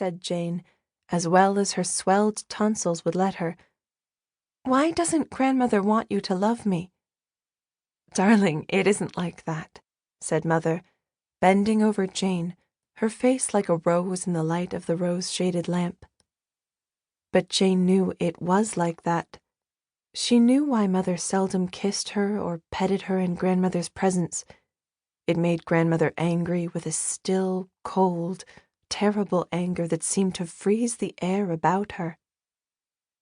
said Jane, as well as her swelled tonsils would let her. "Why doesn't grandmother want you to love me?" "Darling, it isn't like that," said Mother, bending over Jane, her face like a rose in the light of the rose-shaded lamp. But Jane knew it was like that. She knew why Mother seldom kissed her or petted her in grandmother's presence. It made grandmother angry with a still, cold, terrible anger that seemed to freeze the air about her.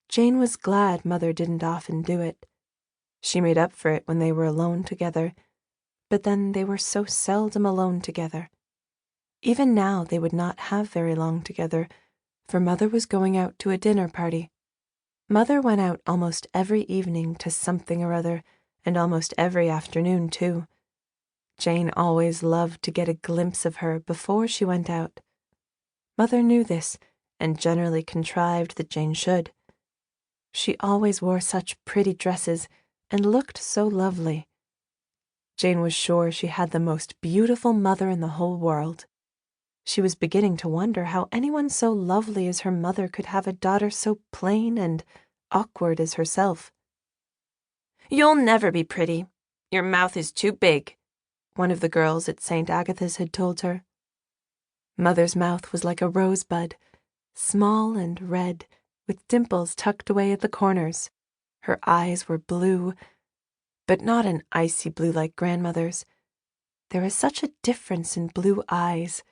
Jane was glad Mother didn't often do it. She made up for it when they were alone together, but then they were so seldom alone together. Even now they would not have very long together, for Mother was going out to a dinner party. Mother went out almost every evening to something or other, and almost every afternoon, too. Jane always loved to get a glimpse of her before she went out. Mother knew this, and generally contrived that Jane should. She always wore such pretty dresses, and looked so lovely. Jane was sure she had the most beautiful mother in the whole world. She was beginning to wonder how anyone so lovely as her mother could have a daughter so plain and awkward as herself. "You'll never be pretty. Your mouth is too big," one of the girls at St. Agatha's had told her. Mother's mouth was like a rosebud, small and red, with dimples tucked away at the corners. Her eyes were blue, but not an icy blue like grandmother's. There is such a difference in blue eyes.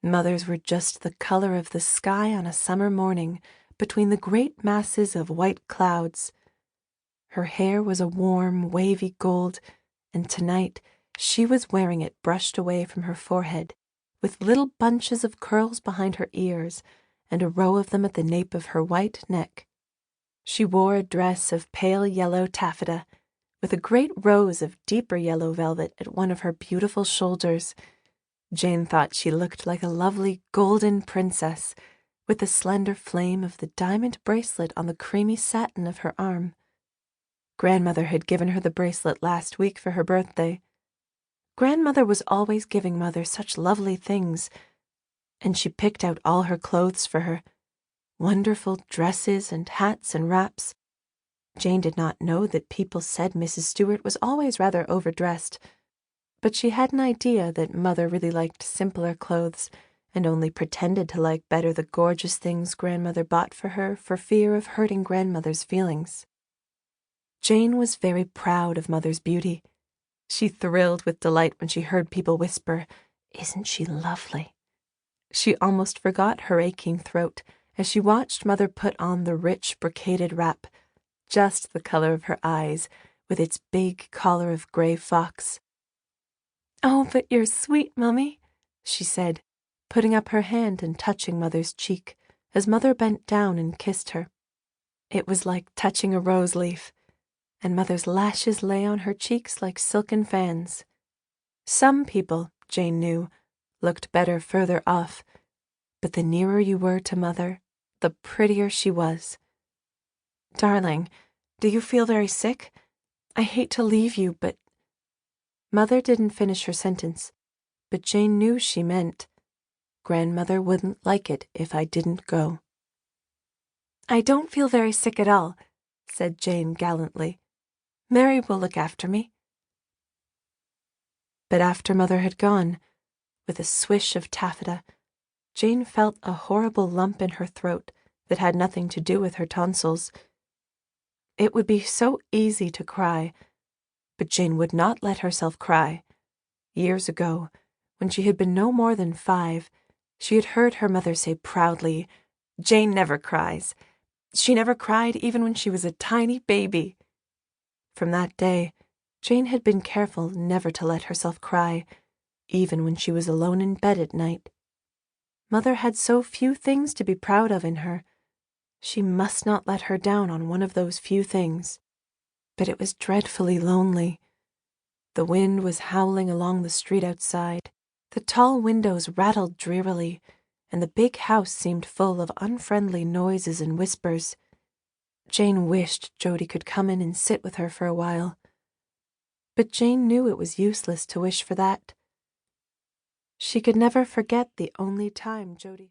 Mother's were just the color of the sky on a summer morning, between the great masses of white clouds. Her hair was a warm, wavy gold, and tonight she was wearing it brushed away from her forehead, with little bunches of curls behind her ears, and a row of them at the nape of her white neck. She wore a dress of pale yellow taffeta, with a great rose of deeper yellow velvet at one of her beautiful shoulders. Jane thought she looked like a lovely golden princess, with the slender flame of the diamond bracelet on the creamy satin of her arm. Grandmother had given her the bracelet last week for her birthday. Grandmother was always giving Mother such lovely things, and she picked out all her clothes for her, wonderful dresses and hats and wraps. Jane did not know that people said Mrs. Stuart was always rather overdressed, but she had an idea that Mother really liked simpler clothes and only pretended to like better the gorgeous things Grandmother bought for her for fear of hurting Grandmother's feelings. Jane was very proud of Mother's beauty. She thrilled with delight when she heard people whisper, "Isn't she lovely?" She almost forgot her aching throat as she watched Mother put on the rich brocaded wrap, just the color of her eyes, with its big collar of gray fox. "Oh, but you're sweet, Mummy," she said, putting up her hand and touching Mother's cheek, as Mother bent down and kissed her. It was like touching a rose leaf, and Mother's lashes lay on her cheeks like silken fans. Some people, Jane knew, looked better further off, but the nearer you were to Mother, the prettier she was. "Darling, do you feel very sick? I hate to leave you, but—" Mother didn't finish her sentence, but Jane knew she meant, "Grandmother wouldn't like it if I didn't go." "I don't feel very sick at all," said Jane gallantly. "Mary will look after me." But after Mother had gone, with a swish of taffeta, Jane felt a horrible lump in her throat that had nothing to do with her tonsils. It would be so easy to cry, but Jane would not let herself cry. Years ago, when she had been no more than 5, she had heard her mother say proudly, "Jane never cries. She never cried even when she was a tiny baby." From that day, Jane had been careful never to let herself cry, even when she was alone in bed at night. Mother had so few things to be proud of in her. She must not let her down on one of those few things. But it was dreadfully lonely. The wind was howling along the street outside. The tall windows rattled drearily, and the big house seemed full of unfriendly noises and whispers. Jane wished Jody could come in and sit with her for a while. But Jane knew it was useless to wish for that. She could never forget the only time Jody